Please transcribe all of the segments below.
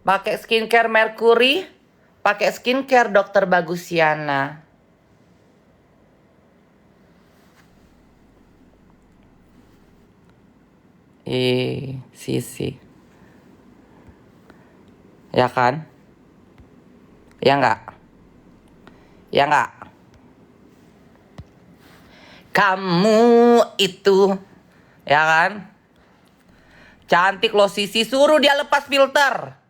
Pakai skincare Mercury, pakai skincare Dokter Bagusiana. Sisi. Ya kan? Ya enggak? Ya enggak? Kamu itu, ya kan? Cantik loh Sisi, suruh dia lepas filter.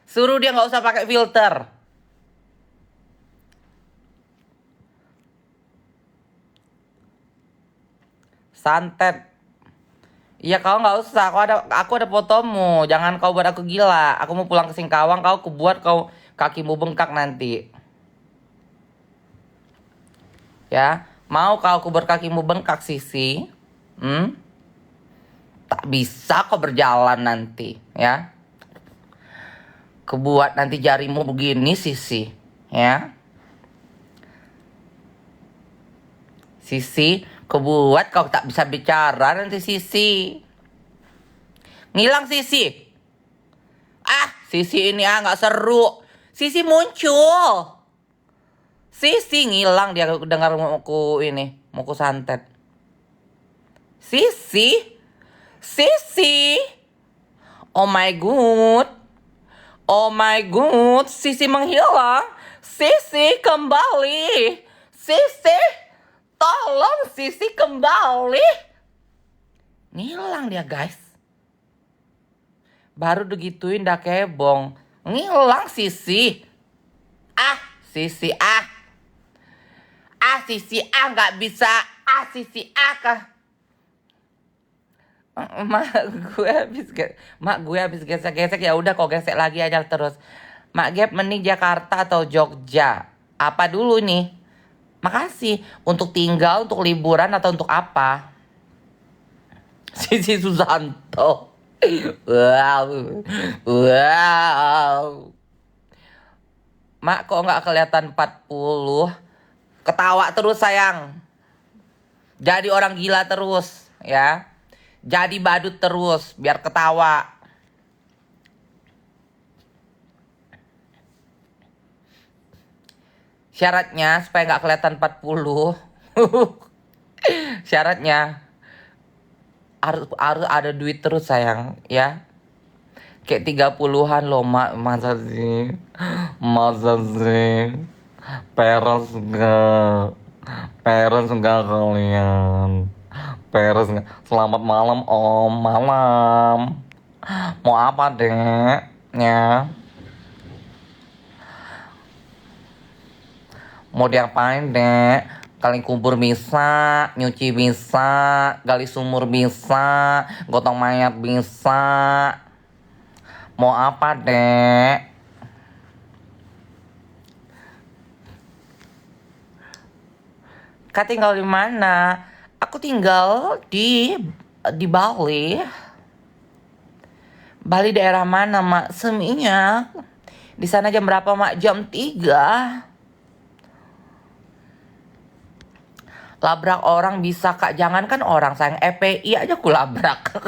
Suruh dia nggak usah pakai filter. Santet. Iya kau nggak usah, aku ada fotomu. Jangan kau buat aku gila. Aku mau pulang ke Singkawang, kau buat kau kakimu bengkak nanti. Ya, mau kau buat kakimu bengkak Sisi? Tak bisa kau berjalan nanti, ya. Kebuat nanti jarimu begini Sisi, ya. Sisi, kebuat kau tak bisa bicara nanti Sisi. Ngilang Sisi. Sisi ini nggak seru. Sisi muncul. Sisi ngilang dia dengar mau ku santet. Sisi. Sisi. Oh my god. Oh my god, Sisi menghilang. Sisi kembali. Sisi, tolong Sisi kembali. Ngilang dia guys. Baru digituin dah kebong. Ngilang Sisi. Sisi Sisi nggak bisa. Sisi kah. Mak gue habis gesek-gesek, ya udah kok gesek lagi aja terus. Mak Gap mending Jakarta atau Jogja? Apa dulu nih? Makasih. Untuk tinggal, untuk liburan atau untuk apa? Sisi Susanto. Wow. Mak kok nggak kelihatan 40? Ketawa terus sayang. Jadi orang gila terus, ya. Jadi badut terus, biar ketawa. Syaratnya supaya nggak kelihatan 40. Syaratnya harus ada duit terus sayang, ya. Kayak 30-an loh mak, masa sih? Peres enggak kalian? Peres enggak? Selamat malam om, malam. Mau apa dek? Ya. Mau diapain dek? Kali kubur bisa, nyuci bisa, gali sumur bisa, gotong mayat bisa. Mau apa dek? Kak tinggal di mana? Aku tinggal di Bali. Bali daerah mana mak? Seminyak. Di sana jam berapa mak? Jam 3. Labrak orang bisa kak. Jangankan orang sayang, EPI aja ku labrak.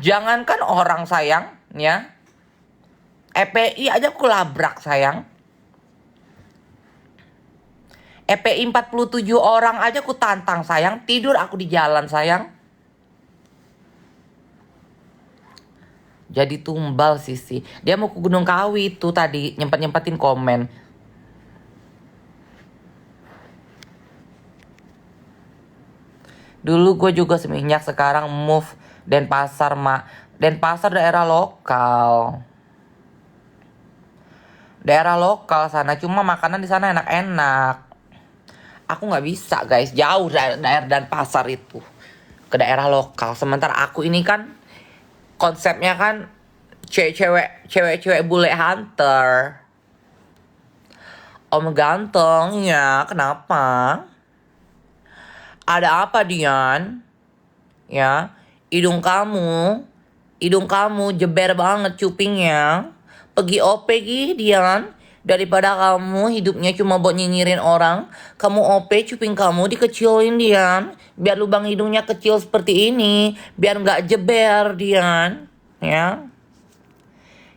Jangankan orang sayang, ya. EPI aja ku labrak sayang. EPI 47 orang aja ku tantang sayang. Tidur aku di jalan sayang. Jadi tumbal Sisi. Dia mau ke Gunung Kawi tuh tadi. Nyempet-nyempetin komen. Dulu gue juga Seminyak, sekarang move Denpasar mak. Denpasar daerah lokal. Daerah lokal sana. Cuma makanan di sana enak-enak. Aku nggak bisa guys, jauh daerah Denpasar itu ke daerah lokal. Sementara aku ini kan konsepnya kan cewek bule hunter. Om ganteng ya, kenapa? Ada apa Dian? Ya, hidung kamu jeber banget cupingnya. Pergi OP Dian. Daripada kamu hidupnya cuma buat nyinyirin orang, kamu OP cuping kamu dikecilin Dian. Biar lubang hidungnya kecil seperti ini, biar nggak jeber Dian. Ya.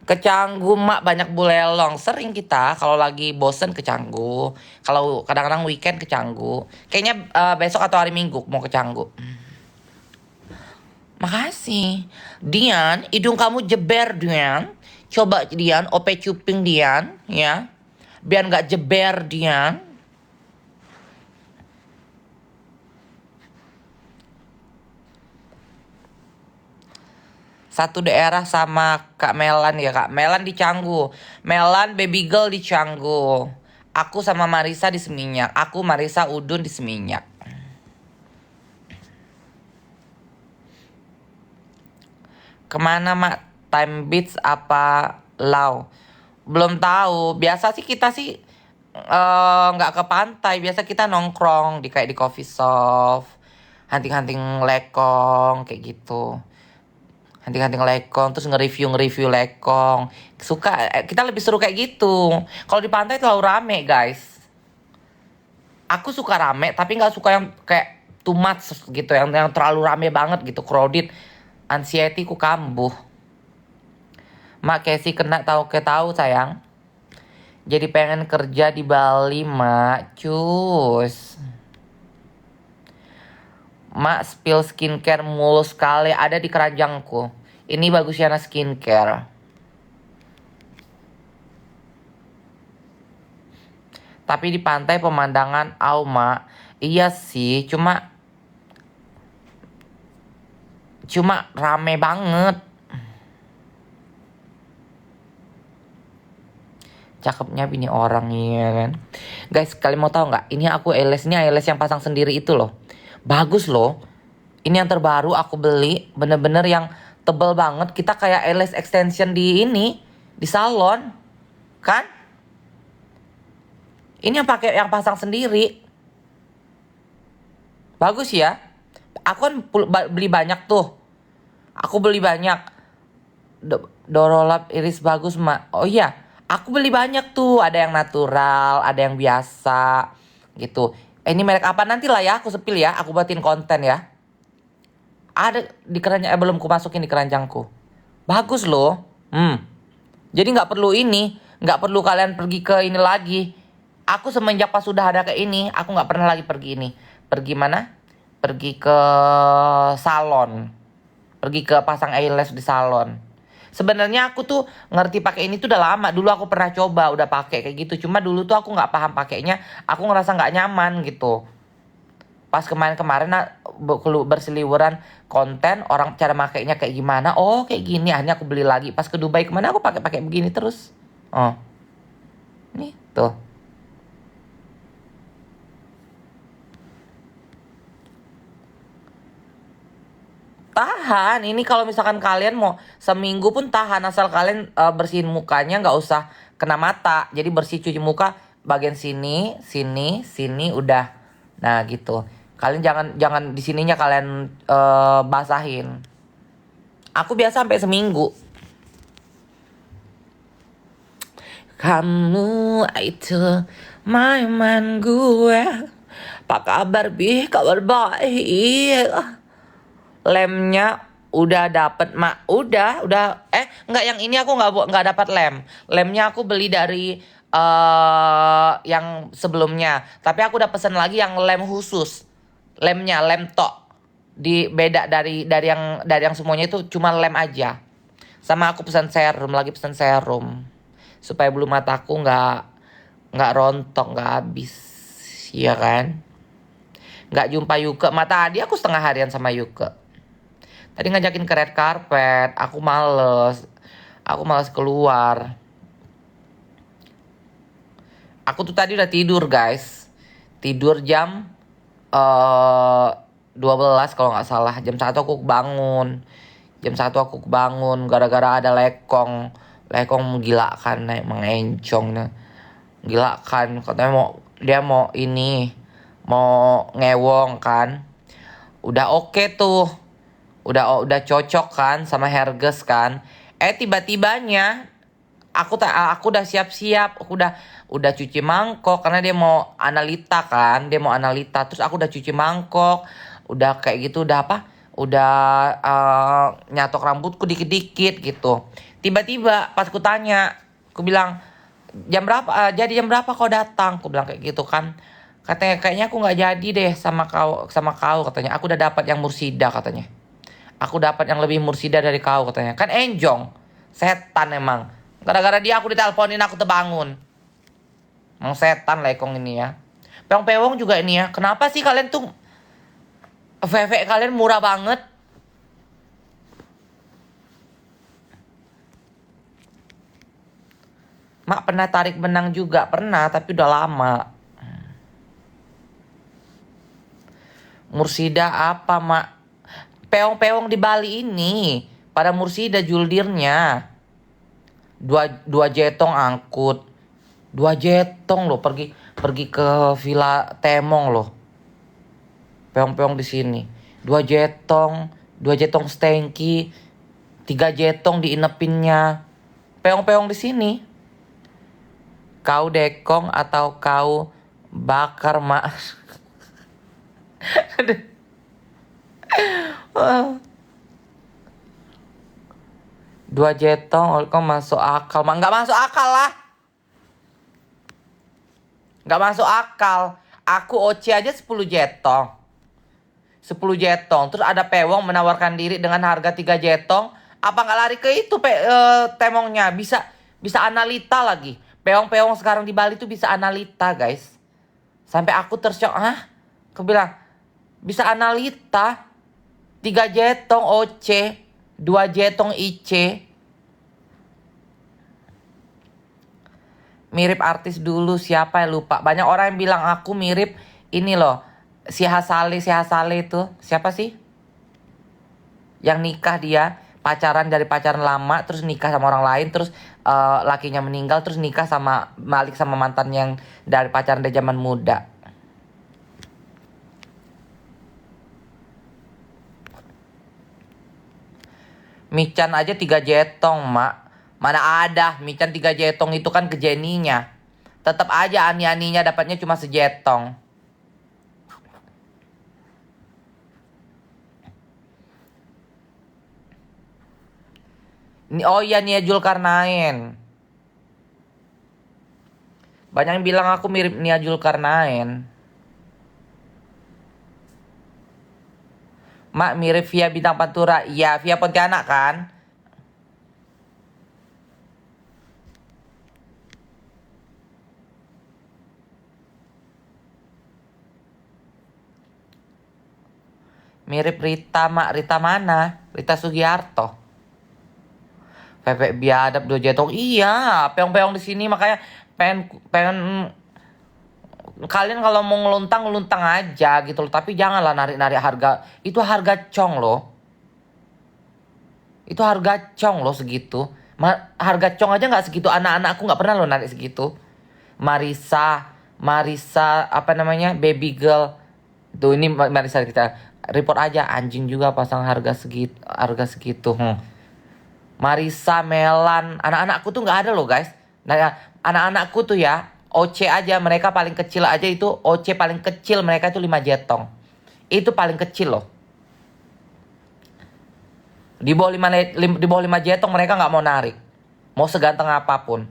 Kecanggu mak banyak bulelong. Sering kita kalau lagi bosen ke Canggu. Kalau kadang-kadang weekend ke Canggu. Kayaknya besok atau hari Minggu mau ke Canggu. Makasih. Dian, hidung kamu jeber Dian. Coba Dian, OP cuping Dian, ya. Biar nggak jeber Dian. Satu daerah sama Kak Melan ya Kak. Melan di Canggu. Melan Baby Girl di Canggu. Aku sama Marisa di Seminyak. Aku Marisa Udun di Seminyak. Kemana mak? Time Beats apa Lau? Belum tahu. Biasa sih kita sih nggak ke pantai. Biasa kita nongkrong di kayak di coffee shop, hunting-hunting lekong kayak gitu. Hunting-hunting lekong terus nge-review lekong. Suka kita lebih seru kayak gitu. Kalau di pantai terlalu rame guys. Aku suka rame tapi nggak suka yang kayak too much gitu, yang terlalu rame banget gitu, crowded. Anxiety ku kambuh. Mak Casey kena tahu sayang. Jadi pengen kerja di Bali mak, cus. Mak spill skincare mulu sekali ada di keranjangku. Ini Bagusyana Skincare. Tapi di pantai pemandangan mak. Iya sih, cuma rame banget. Cakepnya bini orang ya kan. Guys, kalian mau tahu nggak? Ini aku eyelash yang pasang sendiri itu loh. Bagus loh. Ini yang terbaru aku beli, bener-bener yang tebel banget. Kita kayak eyelash extension di salon, kan? Ini yang pasang sendiri. Bagus ya. Aku kan beli banyak tuh. Aku beli banyak. Dorolab iris bagus mak. Oh iya, aku beli banyak tuh. Ada yang natural, ada yang biasa, gitu. Ini merek apa nanti lah ya, aku sepil ya, aku buatin konten ya. Ada di keranjang, belum aku masukin di keranjangku. Bagus loh. Jadi nggak perlu kalian pergi ke ini lagi. Aku semenjak pas sudah ada ke ini, aku nggak pernah lagi pergi ini. Pergi mana? Pergi ke salon. Pergi ke pasang eyelash di salon. Sebenarnya aku tuh ngerti pakai ini tuh udah lama. Dulu aku pernah coba udah pakai kayak gitu. Cuma dulu tuh aku nggak paham pakainya. Aku ngerasa nggak nyaman gitu. Pas kemarin berseliweran konten orang cara makainya kayak gimana. Oh kayak gini. Akhirnya aku beli lagi. Pas ke Dubai kemana aku pakai begini terus. Oh, nih tuh. Tahan, ini kalau misalkan kalian mau seminggu pun tahan asal kalian bersihin mukanya nggak usah kena mata. Jadi bersih cuci muka bagian sini, sini udah. Nah gitu. Kalian jangan di sininya kalian basahin. Aku biasa sampai seminggu. Kamu itu mainan gue. Apa kabar Bi? Kabar baik. Lemnya udah dapet mak, udah enggak, yang ini aku nggak dapat lemnya aku beli dari yang sebelumnya, tapi aku udah pesen lagi yang lem khusus, lem tok di beda dari yang semuanya itu cuma lem aja, sama aku pesan serum supaya bulu mataku nggak rontok, nggak habis, ya kan. Nggak jumpa Yuke, tadi aku setengah harian sama Yuke. Tadi ngajakin ke red carpet, aku males keluar. Aku tuh tadi udah tidur guys. Tidur jam 12 kalau nggak salah. Jam 1 aku bangun. Gara-gara ada lekong. Lekong gila kan, naik mengencong. Gila kan, katanya dia mau ngewong kan. Udah oke tuh. Udah cocok kan sama Herges kan. Tiba-tibanya Aku udah siap-siap, udah cuci mangkok karena dia mau analita kan, dia mau analita. Terus aku udah cuci mangkok, udah kayak gitu, udah apa? Udah nyatok rambutku dikit-dikit gitu. Tiba-tiba pas ku tanya, aku bilang jam berapa? Jadi jam berapa kau datang? Aku bilang kayak gitu kan. Katanya kayaknya aku nggak jadi deh sama kau katanya. Aku udah dapat yang Mursida katanya. Aku dapat yang lebih Mursida dari kau katanya. Kan enjong. Setan emang. Gara-gara dia aku diteleponin aku terbangun. Emang setan lekong ini ya. Peong-peong juga ini ya. Kenapa sih kalian tuh VV kalian murah banget? Mak pernah tarik benang juga. Pernah tapi udah lama. Mursida apa mak? Peong-peong di Bali ini. Pada Mursida juldirnya. Dua jetong angkut. 2 jetong loh pergi ke Villa Temong loh. Peong-peong di sini. 2 jetong stengki, 3 jetong diinepinnya. Peong-peong di sini. Kau dekong atau kau bakar mak? 2 jetong, kau masuk akal mak? Nggak masuk akal lah. Nggak masuk akal. Aku OC aja 10 jetong. 10 jetong. Terus ada pewong menawarkan diri dengan harga 3 jetong. Apa nggak lari ke itu temongnya? Bisa analita lagi. Peong-peong sekarang di Bali tuh bisa analita guys. Sampai aku tersyok. Hah? Aku bilang bisa analita. 3 jetong OC. 2 jetong IC. Mirip artis dulu, siapa ya lupa. Banyak orang yang bilang aku mirip ini loh. Si Hasale itu. Siapa sih? Yang nikah dia. Pacaran dari pacaran lama. Terus nikah sama orang lain. Terus lakinya meninggal. Terus nikah balik sama mantan yang dari pacaran dari zaman muda. Michan aja 3 jetong mak. Mana ada, Michan 3 jetong itu kan ke Jenny-nya. Tetap aja ani-aninya dapatnya cuma sejetong. Oh iya Nia Zulkarnain. Banyak yang bilang aku mirip Nia Zulkarnain. Mak mirip Via Bintang Pantura. Iya, Via Pontianak kan? Mirip Rita, mak. Rita mana? Rita Sugiarto. Pepe biadab 2 jetong. Iya, peong-peong di sini makanya pengen kalian kalau mau ngeluntang aja gitu loh. Tapi janganlah narik-narik harga. Itu harga cong loh. Itu harga cong loh segitu. Harga cong aja nggak segitu. Anak-anak aku nggak pernah loh narik segitu. Marisa apa namanya? Baby girl. Tuh ini Marisa kita report aja, anjing juga pasang harga segitu. Marisa, Melan, anak-anakku tuh nggak ada loh guys. Nah, anak-anakku tuh ya OC aja, mereka paling kecil aja itu OC paling kecil mereka itu 5 jetong. Itu paling kecil loh. Di bawah 5 jetong mereka nggak mau narik. Mau seganteng apapun.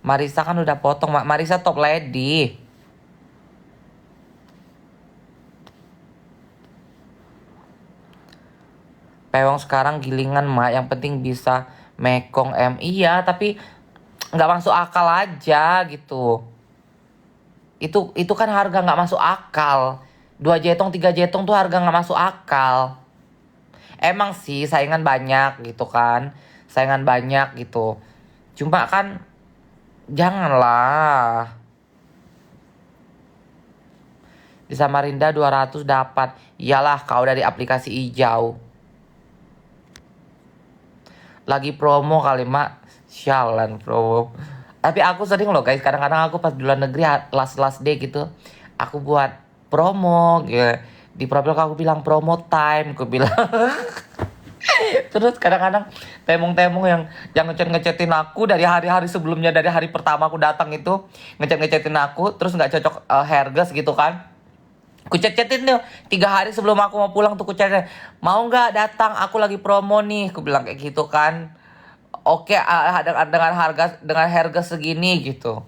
Marisa kan udah potong, Marisa top lady. Pewong sekarang gilingan mak, yang penting bisa mekong Iya, tapi nggak masuk akal aja gitu. Itu kan harga nggak masuk akal. 2 jetong, 3 jetong tuh harga nggak masuk akal. Emang sih saingan banyak gitu kan. Saingan banyak gitu. Cuma kan janganlah. Di Samarinda 200 dapat. Iyalah kau dari aplikasi hijau. Lagi promo kali mak. Sialan promo. Tapi aku sering loh guys. Kadang-kadang aku pas di luar negeri last day gitu. Aku buat promo gitu. Di profil aku bilang promo time. Aku bilang. Terus kadang-kadang temong-temong yang ngechat-ngechatin aku dari hari-hari sebelumnya, dari hari pertama aku datang itu ngechat-ngechatin aku, terus nggak cocok Herges gitu kan. Ku chat-chatin tuh 3 hari sebelum aku mau pulang tuh ku chatin, mau nggak datang, aku lagi promo nih, aku bilang kayak gitu kan. Oke, dengan harga segini gitu.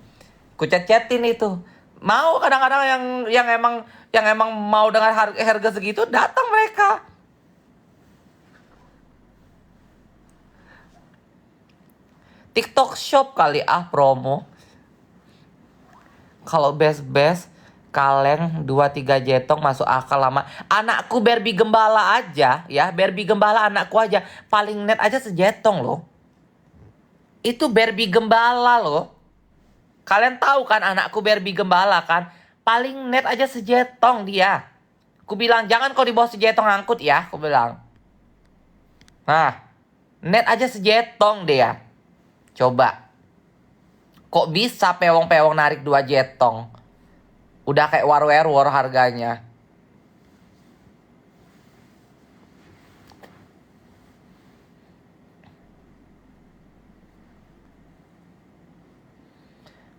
Ku chat-chatin itu. Mau kadang-kadang yang emang mau dengan harga segitu datang mereka. TikTok Shop kali promo. Kalau best kaleng 2-3 jetong masuk akal lama. Anakku Barbie Gembala aja ya, Barbie Gembala anakku aja paling net aja sejetong loh. Itu Barbie Gembala loh. Kalian tahu kan anakku Barbie Gembala kan? Paling net aja sejetong dia. Aku bilang jangan kau dibawa sejetong angkut ya, aku bilang. Nah, net aja sejetong dia. Coba. Kok bisa pewong-pewong narik 2 jetong? Udah kayak war harganya.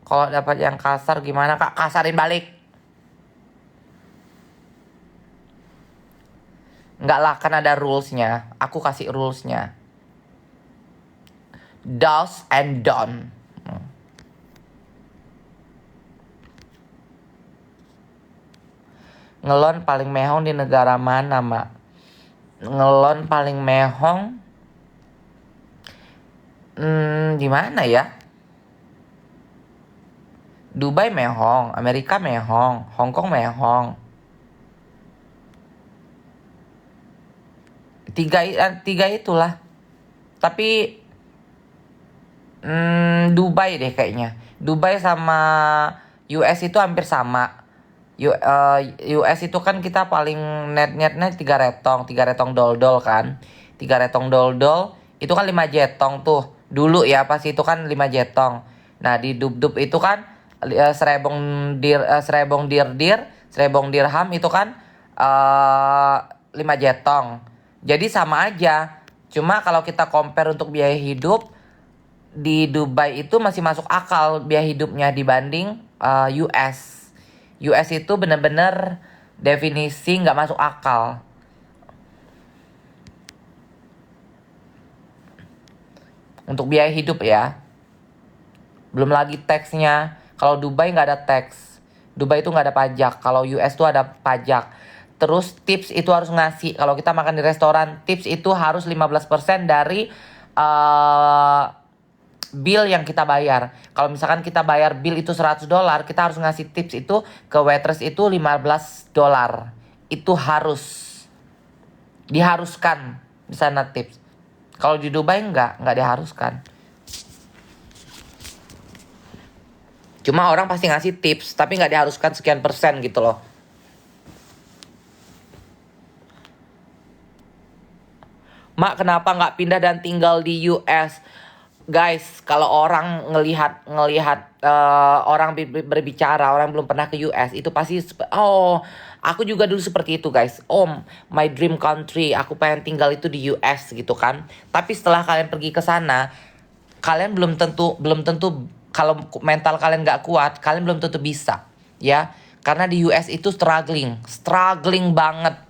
Kalau dapat yang kasar gimana kak? Kasarin balik. Enggak lah, kan ada rulesnya. Aku kasih rulesnya. Do's and don't. Ngelon paling mehong di negara mana, Mak? Ngelon paling mehong di mana ya? Dubai mehong, Amerika mehong, Hong Kong mehong. Tiga itulah. Tapi Dubai deh kayaknya. Dubai sama US itu hampir sama. US itu kan kita paling net 3 retong dol kan. 3 retong dol itu kan 5 jetong tuh. Dulu ya pas itu kan 5 jetong. Nah di dub itu kan serebong dirham itu kan 5 jetong. Jadi sama aja. Cuma kalau kita compare untuk biaya hidup di Dubai itu masih masuk akal biaya hidupnya dibanding US. US itu bener-bener definisi nggak masuk akal. Untuk biaya hidup ya. Belum lagi taxnya. Kalau Dubai nggak ada tax. Dubai itu nggak ada pajak. Kalau US tuh ada pajak. Terus tips itu harus ngasih. Kalau kita makan di restoran, tips itu harus 15% dari bill yang kita bayar. Kalau misalkan kita bayar bill itu $100, kita harus ngasih tips itu ke waitress itu $15. Itu harus. Diharuskan di sana tips. Kalau di Dubai nggak diharuskan. Cuma orang pasti ngasih tips, tapi nggak diharuskan sekian persen gitu loh. Mak, kenapa nggak pindah dan tinggal di US? Guys, kalau orang ngelihat orang berbicara, orang belum pernah ke US, itu pasti aku juga dulu seperti itu, guys. My dream country, aku pengen tinggal itu di US gitu kan. Tapi setelah kalian pergi ke sana, kalian belum tentu kalau mental kalian nggak kuat, kalian belum tentu bisa, ya. Karena di US itu struggling banget.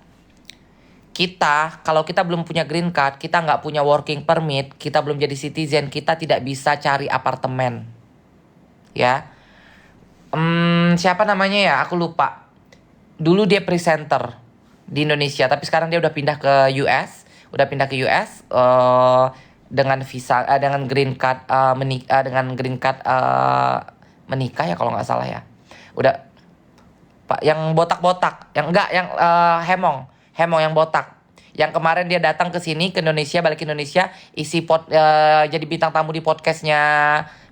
Kita, kalau kita belum punya green card, kita nggak punya working permit, kita belum jadi citizen, kita tidak bisa cari apartemen. Ya. Siapa namanya ya? Aku lupa. Dulu dia presenter di Indonesia, tapi sekarang dia udah pindah ke US. Dengan visa, dengan green card menikah ya kalau nggak salah ya. Udah, Pak, yang botak-botak, yang hemong yang botak. Yang kemarin dia datang ke sini ke Indonesia, balik ke Indonesia, jadi bintang tamu di podcastnya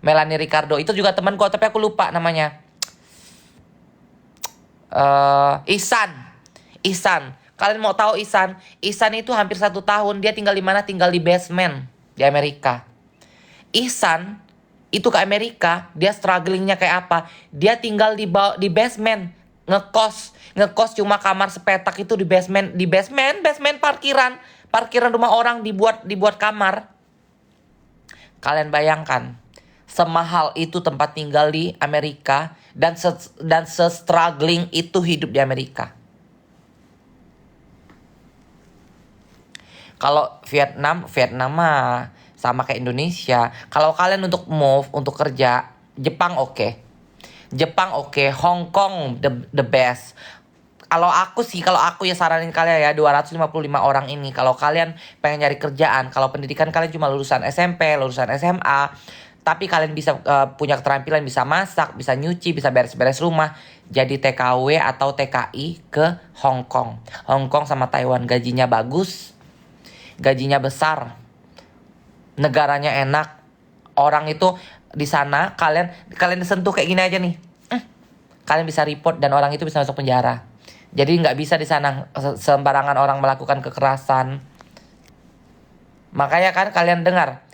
Melanie Ricardo. Itu juga temanku, tapi aku lupa namanya. Ihsan. Kalian mau tahu Ihsan? Ihsan itu hampir 1 tahun dia tinggal di mana? Tinggal di basement di Amerika. Ihsan itu ke Amerika, dia strugglingnya kayak apa? Dia tinggal di basement. Ngekos cuma kamar sepetak itu di basement parkiran Parkiran rumah orang dibuat kamar. Kalian bayangkan, semahal itu tempat tinggal di Amerika dan se-struggling itu hidup di Amerika. Kalau Vietnam mah sama kayak Indonesia. Kalau kalian untuk move, untuk kerja, Jepang oke. Jepang oke, Hong Kong the best. Kalau aku ya saranin kalian ya 255 orang ini. Kalau kalian pengen nyari kerjaan, kalau pendidikan kalian cuma lulusan SMP, lulusan SMA, tapi kalian bisa punya keterampilan, bisa masak, bisa nyuci, bisa beres-beres rumah, jadi TKW atau TKI ke Hong Kong. Hong Kong sama Taiwan gajinya bagus, gajinya besar, negaranya enak. Orang itu di sana kalian disentuh kayak gini aja nih. Kalian bisa report dan orang itu bisa masuk penjara. Jadi nggak bisa di sana sembarangan orang melakukan kekerasan. Makanya kan kalian dengar,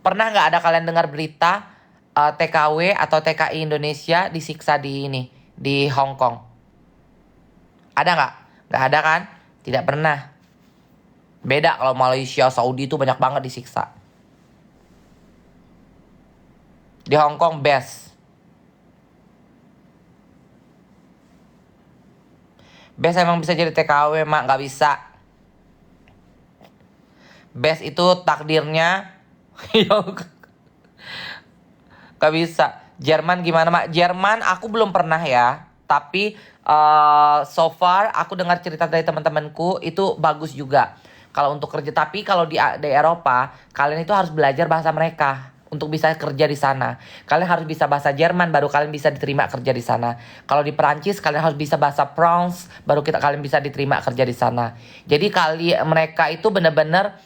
pernah nggak ada kalian dengar berita TKW atau TKI Indonesia disiksa di Hong Kong? Ada nggak? Nggak ada kan? Tidak pernah. Beda kalau Malaysia, Saudi itu banyak banget disiksa. Di Hong Kong best. Best emang bisa jadi TKW, mak, nggak bisa. Best itu takdirnya. Gak bisa. Jerman gimana, mak? Jerman aku belum pernah ya. Tapi so far aku dengar cerita dari teman-temanku itu bagus juga. Kalau untuk kerja, tapi kalau di Eropa kalian itu harus belajar bahasa mereka untuk bisa kerja di sana. Kalian harus bisa bahasa Jerman baru kalian bisa diterima kerja di sana. Kalau di Perancis kalian harus bisa bahasa France baru kalian bisa diterima kerja di sana. Jadi mereka itu benar-benar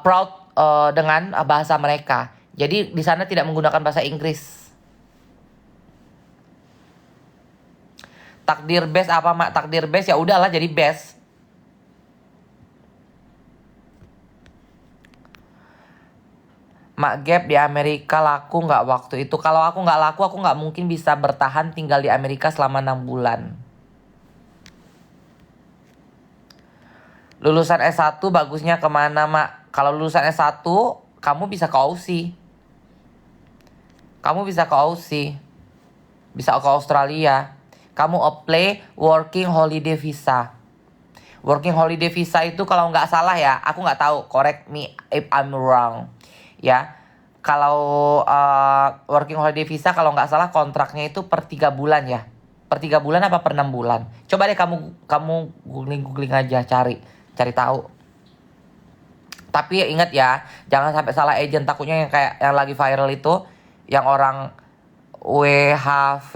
proud dengan bahasa mereka. Jadi di sana tidak menggunakan bahasa Inggris. Takdir best apa, mak? Takdir best ya udahlah jadi best. Mak, gap di Amerika laku nggak waktu itu? Kalau aku nggak laku, aku nggak mungkin bisa bertahan tinggal di Amerika selama 6 bulan. Lulusan S1 bagusnya kemana, mak? Kalau lulusan S1, kamu bisa ke Aussie. Kamu bisa ke Aussie. Bisa ke Australia. Kamu apply working holiday visa. Working holiday visa itu kalau nggak salah ya, aku nggak tahu, correct me if I'm wrong. Ya, kalau working holiday visa kalau nggak salah kontraknya itu per 3 bulan ya. Per 3 bulan apa per 6 bulan? Coba deh kamu googling aja, cari tahu. Tapi ingat ya, jangan sampai salah agent. Takutnya yang kayak yang lagi viral itu, yang orang WHV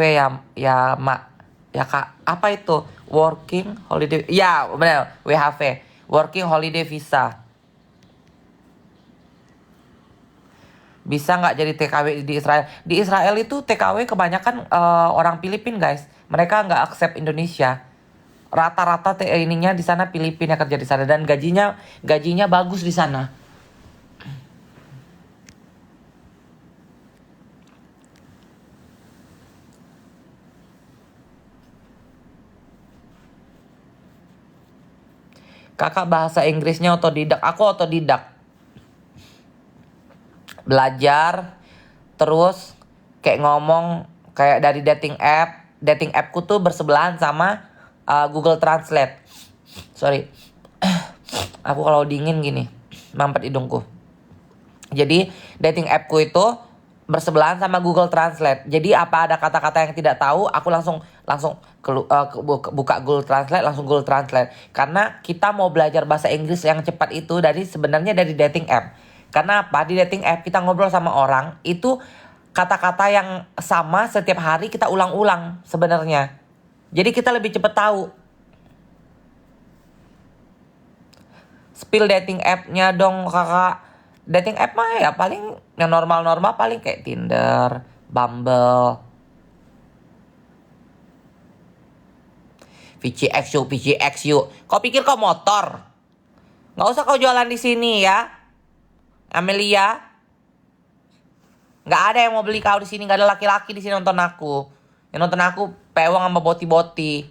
ya mak, ya kak, apa itu? Working holiday, ya benar, WHV, working holiday visa. Bisa nggak jadi TKW di Israel? Di Israel itu TKW kebanyakan orang Filipin, guys. Mereka nggak accept Indonesia. Rata-rata ininya di sana Filipina kerja di sana dan gajinya bagus di sana. Kakak bahasa Inggrisnya otodidak. Aku otodidak. Belajar terus kayak ngomong kayak dari dating appku tuh bersebelahan sama Google Translate. Sorry, aku kalau dingin gini mampet hidungku. Jadi dating appku itu bersebelahan sama Google Translate. Jadi apa ada kata-kata yang tidak tahu, aku langsung buka Google Translate, langsung Google Translate. Karena kita mau belajar bahasa Inggris yang cepat itu sebenarnya dari dating app. Karena apa? Di dating app kita ngobrol sama orang, itu kata-kata yang sama setiap hari kita ulang-ulang sebenarnya. Jadi kita lebih cepat tahu. Spill dating app-nya dong, kakak. Dating app mah ya paling yang normal-normal paling kayak Tinder, Bumble, VCXU. Kau pikir kau motor? Nggak usah kau jualan di sini ya, Amelia. Nggak ada yang mau beli kau di sini. Nggak ada laki-laki di sini nonton aku. Yang nonton aku pewang sama boti-boti.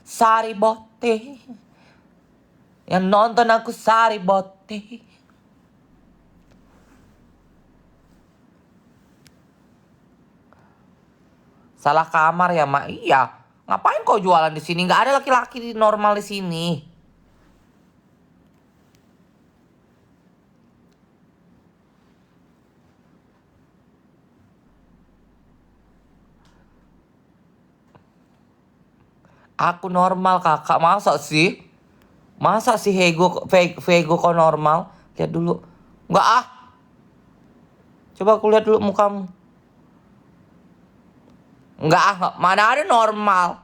Sari boti. Yang nonton aku Sari Bote. Salah kamar ya, Mak? Iya. Ngapain kau jualan di sini? Nggak ada laki-laki normal di sini. Aku normal, kakak. Masa sih? Masa sih Vego kau normal? Lihat dulu. Nggak ah. Coba aku lihat dulu mukamu. Nggak ah. Mana ada normal.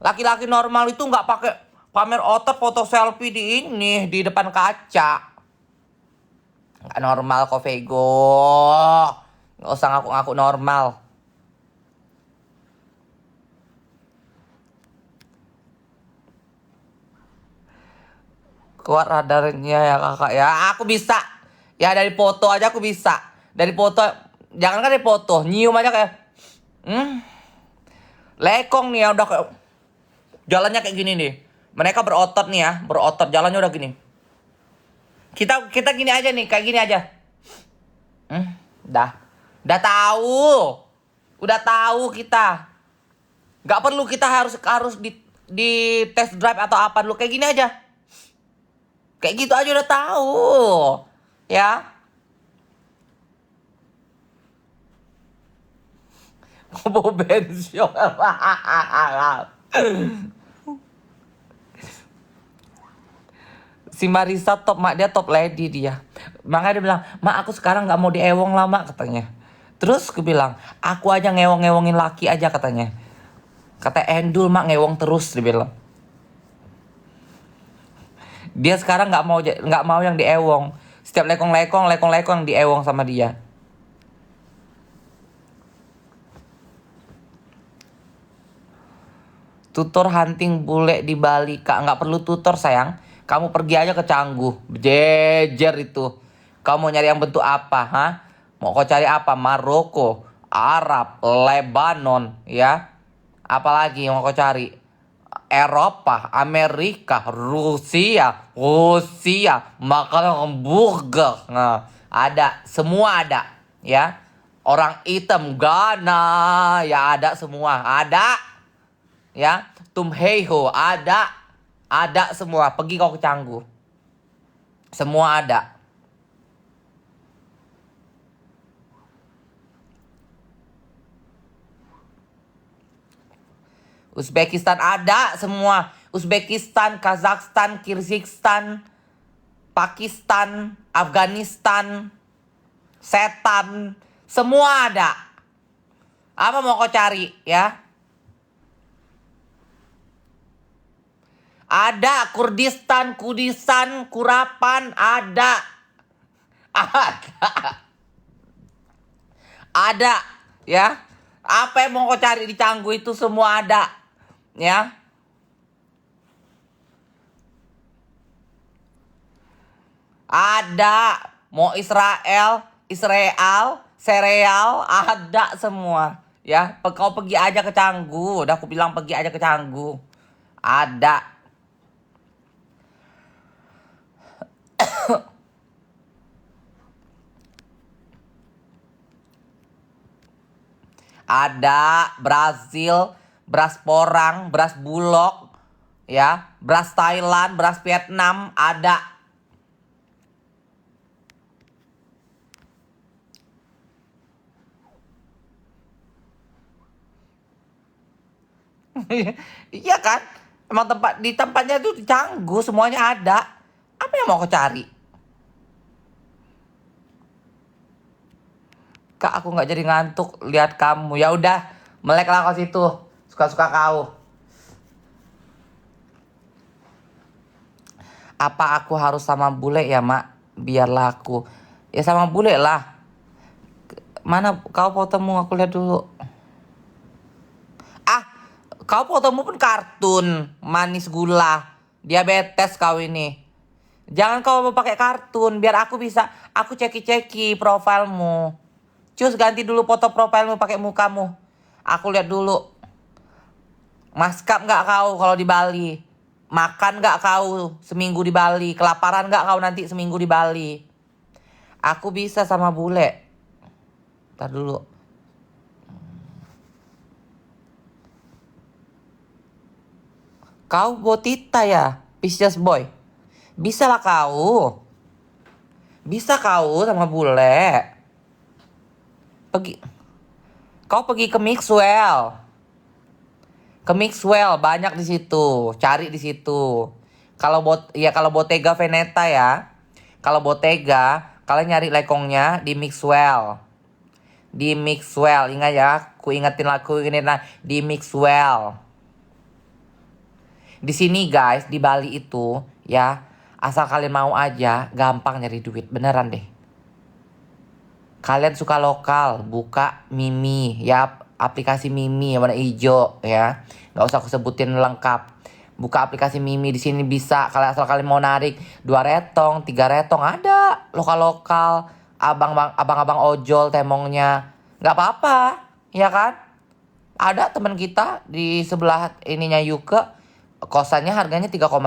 Laki-laki normal itu nggak pakai pamer otot foto selfie di depan kaca. Nggak normal kok Vego. Nggak usah ngaku-ngaku normal. Kuat radarnya ya kakak ya. Aku bisa. Ya dari foto aja aku bisa. Dari foto. Jangan kan dari foto. Nyium aja kayak. Lekong nih ya udah kayak. Jalannya kayak gini nih. Mereka berotot nih ya. Berotot jalannya udah gini. Kita gini aja nih. Kayak gini aja. Dah. Udah tahu. Udah tahu kita. Gak perlu kita harus di test drive atau apa dulu. Kayak gini aja. Kayak gitu aja udah tahu. Ya. Mau bensin. Si Marisa top, mak, dia top lady dia. Makanya dia bilang, mak aku sekarang nggak mau diewong lah mak, katanya. Terus aku bilang, aku aja ngewong-ngewongin laki aja katanya. Kata Endul, mak ngewong terus, dia bilang. Dia sekarang nggak mau yang diewong. Setiap lekong-lekong yang diewong sama dia. Tutor hunting bule di Bali, kak, nggak perlu tutor sayang. Kamu pergi aja ke Canggu, jejer itu. Kamu mau nyari yang bentuk apa, ha? Mau kau cari apa? Maroko, Arab, Lebanon, ya? Apalagi yang mau kau cari? Eropa, Amerika, Rusia, makanan burger. Nah, ada, semua ada, ya. Orang hitam, Ghana, ya ada semua, ada. Ya, Tumheho ada semua. Pergi kau ke Canggu, semua ada. Uzbekistan ada semua. Uzbekistan, Kazakhstan, Kyrgyzstan, Pakistan, Afghanistan, setan, semua ada. Apa mau kau cari, ya? Ada Kurdistan, Kudisan, Kurapan, ada. Ada. Ada, ya. Apa yang mau kau cari di Canggu itu semua ada, ya. Ada. Mau Israel, sereal, ada semua. Ya, kau pergi aja ke Canggu. Udah aku bilang pergi aja ke Canggu. Ada. Ada Brazil, beras porang, beras bulog, ya, beras Thailand, beras Vietnam, ada. Iya kan? Emang di tempatnya itu di Canggu semuanya ada. Apa yang mau kau cari? Kak, aku nggak jadi ngantuk lihat kamu. Ya udah, meleklah kau situ. Suka-suka kau. Apa aku harus sama bule ya, Mak? Biar laku. Ya sama bule lah. Mana kau fotomu? Aku lihat dulu. Ah, kau fotomu pun kartun. Manis gula. Diabetes kau ini. Jangan kau mau pakai kartun. Biar aku bisa. Aku ceki-ceki profilmu. Cus, ganti dulu foto profilmu pakai mukamu. Aku lihat dulu. Maskap nggak kau kalau di Bali? Makan gak kau seminggu di Bali? Kelaparan gak kau nanti seminggu di Bali? Aku bisa sama bule. Ntar dulu. Kau botita ya? Pisces boy. Bisa lah kau. Bisa kau sama bule. Pergi. Kau pergi ke Mixwell. Ke Mixwell banyak di situ. Cari di situ. Kalau Bottega Veneta ya. Kalau Bottega, kalian nyari lekongnya di Mixwell. Di Mixwell, ingat ya. Ku ingetin lagu ini nah, di Mixwell. Di sini guys, di Bali itu ya, asal kalian mau aja, gampang nyari duit, beneran deh. Kalian suka lokal, buka Mimi ya, aplikasi Mimi yang warna hijau ya. Nggak usah aku sebutin lengkap. Buka aplikasi Mimi di sini bisa. Kalian asal kalian mau narik 2 retong, 3 retong ada lokal-lokal. Abang-abang ojol temongnya. Nggak apa-apa, ya kan? Ada teman kita di sebelah ininya Yuke, kosannya harganya 3,5.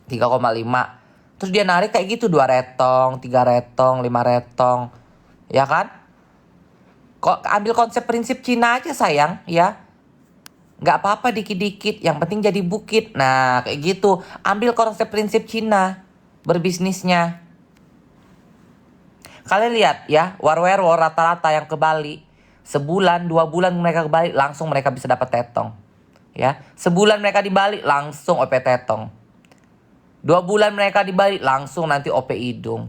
3,5. Terus dia narik kayak gitu 2 retong, 3 retong, 5 retong. Ya kan? Kok ambil konsep prinsip Cina aja sayang, ya. Nggak apa-apa dikit-dikit, yang penting jadi bukit. Nah, kayak gitu. Ambil konsep prinsip Cina berbisnisnya. Kalian lihat ya, war rata-rata yang ke Bali, sebulan, 2 bulan mereka ke Bali, langsung mereka bisa dapat tetong. Ya, sebulan mereka di Bali, langsung OP tetong. 2 bulan mereka di Bali, langsung nanti OP hidung.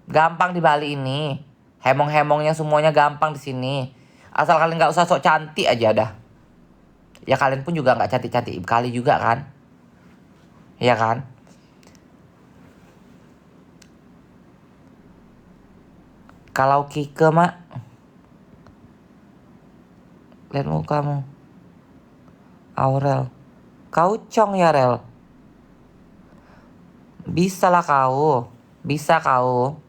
Gampang di Bali ini. Hemong-hemongnya semuanya gampang di sini. Asal kalian nggak usah sok cantik aja dah. Ya kalian pun juga nggak cantik-cantik kali juga kan. Iya kan? Kalau Kike mak, lihat mukamu. Aurel. Kau cong ya Rel. Bisa lah kau. Bisa kau.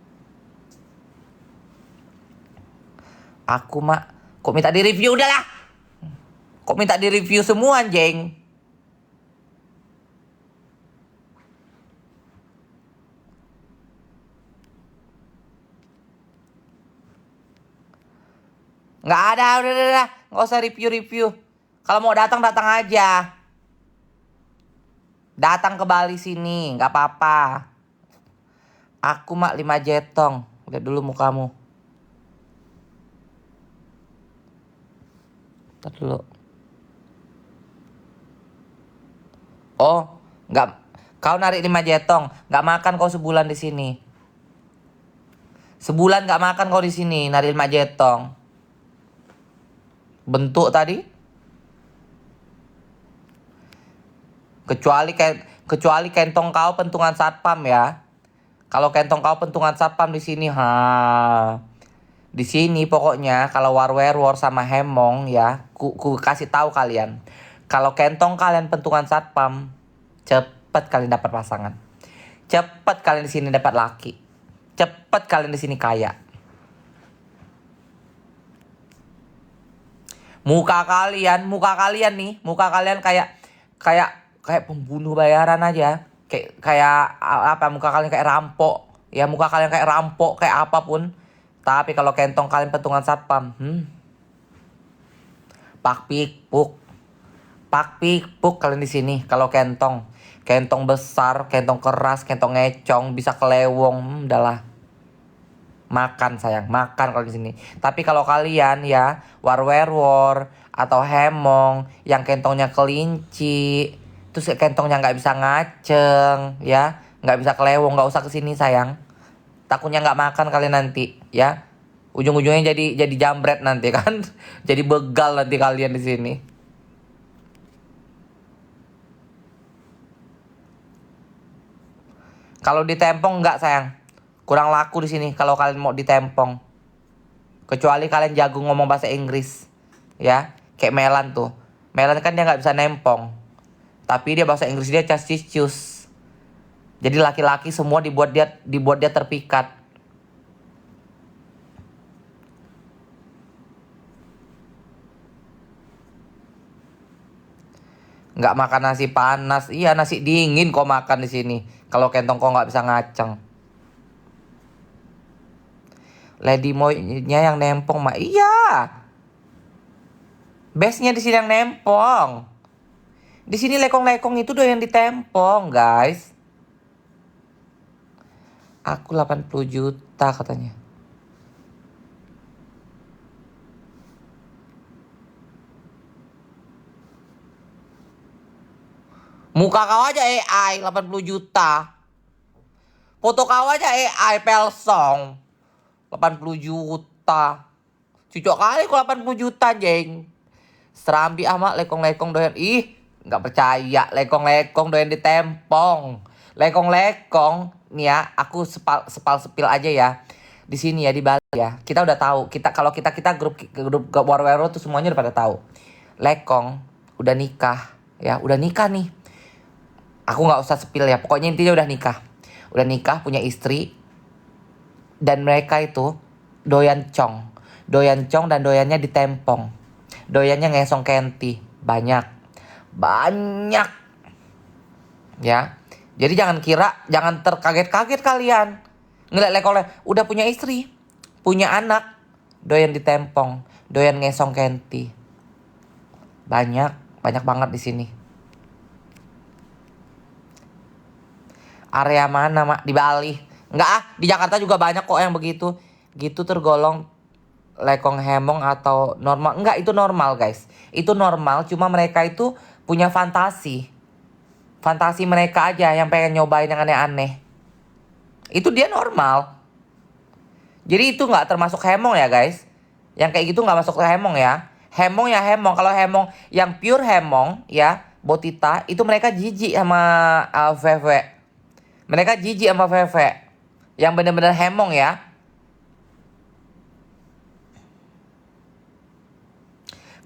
Aku mak. Kok minta di review udah lah. Kok minta di review semua anjing. Nggak ada, udah. Nggak usah review. Kalau mau datang aja. Datang ke Bali sini, nggak apa-apa. Aku mak 5 jetong. Lihat dulu mukamu. Lihat dulu. Oh, nggak. Kau narik 5 jetong, nggak makan kau sebulan di sini. Sebulan nggak makan kau di sini, narik 5 jetong. Bentuk tadi? Kecuali kentong kau pentungan satpam ya. Kalau kentong kau pentungan satpam di sini, di sini pokoknya kalau war sama hemong ya, ku kasih tahu kalian. Kalau kentong kalian pentungan satpam, cepet kalian dapat pasangan. Cepet kalian di sini dapat laki. Cepet kalian di sini kaya. Muka kalian nih, muka kalian kayak pembunuh bayaran aja. Kayak apa, muka kalian kayak rampok. Ya muka kalian kayak rampok, kayak apapun. Tapi kalau kentong kalian petungan satpam, pak pikpuk. Pak pikpuk kalian di sini kalau kentong. Kentong besar, kentong keras, kentong ngecong, bisa kelewong, udahlah. Makan sayang, makan kalau di sini. Tapi kalau kalian ya war atau hemong yang kentongnya kelinci, terus kentongnya nggak bisa ngaceng, ya nggak bisa kelewong, nggak usah kesini sayang. Takutnya nggak makan kalian nanti, ya. Ujung-ujungnya jadi jambret nanti kan, jadi begal nanti kalian di sini. Kalau ditempong nggak sayang, kurang laku di sini kalau kalian mau ditempong. Kecuali kalian jago ngomong bahasa Inggris. Ya, kayak Melan tuh. Melan kan dia nggak bisa nempong. Tapi dia bahasa Inggris dia cus. Jadi laki-laki semua dibuat dia terpikat. Nggak makan nasi panas. Iya, nasi dingin kok makan di sini. Kalau kentong kok nggak bisa ngaceng. Lady Moy-nya yang nempong mah. Iya. Base-nya di sini yang nempong. Di sini lekong-lekong itu doyan ditempong, guys. Aku 80 juta katanya. Muka kau aja AI 80 juta. Foto kau aja AI Pelsong 80 juta. Cucok kali kok 80 juta, jeng. Serambi ama lekong-lekong doyan. Ih, nggak percaya. Lekong-lekong doyan ditempong. Lekong-lekong, nih ya, aku sepil aja ya. Di sini ya, di Bali ya. Kita udah tahu. Kalau kita grup Warwero tuh semuanya udah pada tahu. Lekong udah nikah ya, udah nikah nih. Aku nggak usah sepil ya. Pokoknya intinya udah nikah. Udah nikah, punya istri. Dan mereka itu doyan cong. Doyan cong dan doyannya ditempong. Doyannya ngesong kenti. Banyak. Banyak. Ya. Jadi jangan terkaget-kaget kalian. Ngeliat lekole, udah punya istri. Punya anak. Doyan ditempong. Doyan ngesong kenti. Banyak. Banyak banget di sini. Area mana, Mak? Di Bali. Enggak ah, di Jakarta juga banyak kok yang begitu. Gitu tergolong lekong hemong atau normal. Enggak, itu normal, guys. Itu normal, cuma mereka itu punya fantasi. Fantasi mereka aja yang pengen nyobain yang aneh-aneh. Itu dia normal. Jadi itu nggak termasuk hemong ya, guys. Yang kayak gitu nggak masuk ke hemong ya. Hemong ya hemong. Kalau hemong yang pure hemong ya, Botita, itu mereka jijik sama Veve. Mereka jijik sama Veve. Yang bener-bener hemong ya.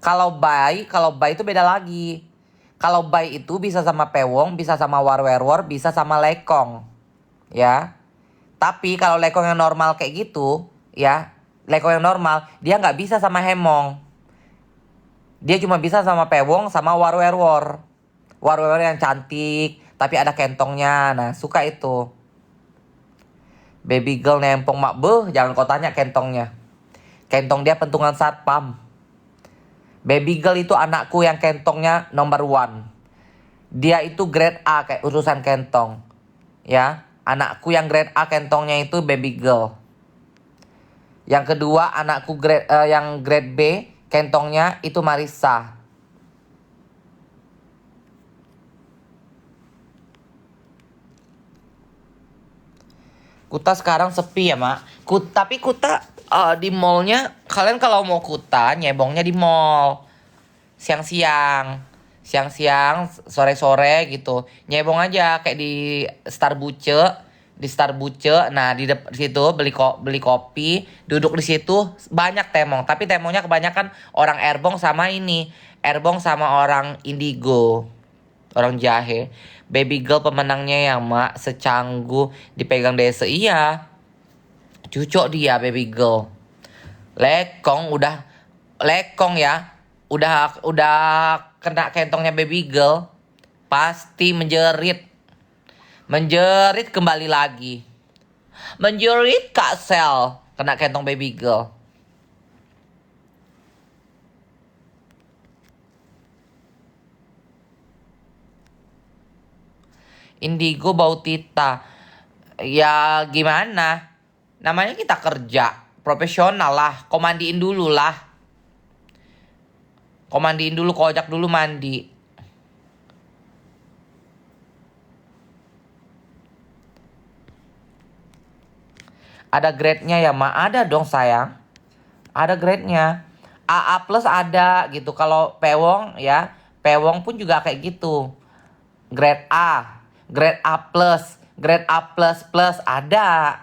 Kalau bay itu beda lagi. Kalau bay itu bisa sama pewong, bisa sama warwerwor, bisa sama lekong. Ya. Tapi kalau lekong yang normal kayak gitu, ya, lekong yang normal, dia nggak bisa sama hemong. Dia cuma bisa sama pewong sama warwerwor. Warwerwor yang cantik, tapi ada kentongnya. Nah, suka itu. Baby girl nempong mak beuh, jangan kau tanya kentongnya. Kentong dia pentungan satpam. Baby girl itu anakku yang kentongnya number one. Dia itu grade A kayak urusan kentong. Ya, anakku yang grade A kentongnya itu baby girl. Yang kedua anakku yang grade B kentongnya itu Marisa. Kuta sekarang sepi ya, Mak. Tapi Kuta di mallnya, kalian kalau mau Kuta nyebongnya di mall. Siang-siang. Siang-siang, sore-sore gitu. Nyebong aja kayak di Starbucks. Di Starbucks, nah di situ beli kopi, duduk di situ banyak temong. Tapi temongnya kebanyakan orang Erbong sama ini. Erbong sama orang Indigo. Orang jahe. Baby girl pemenangnya yang mak secanggu dipegang desa. Iya. Cucok dia baby girl. Lekong udah lekong ya. Udah kena kentongnya baby girl. Pasti menjerit. Menjerit kembali lagi. Menjerit Kak Sel. Kena kentong baby girl. Indigo Bautita. Ya gimana? Namanya kita kerja. Profesional lah. Kau mandiin dulu lah. Kau mandiin dulu, kau ajak dulu mandi. Ada grade-nya ya, Ma? Ada dong, sayang. Ada grade-nya. AA plus ada gitu. Kalau pewong ya, pewong pun juga kayak gitu. Grade A, grade A plus, grade A plus plus ada.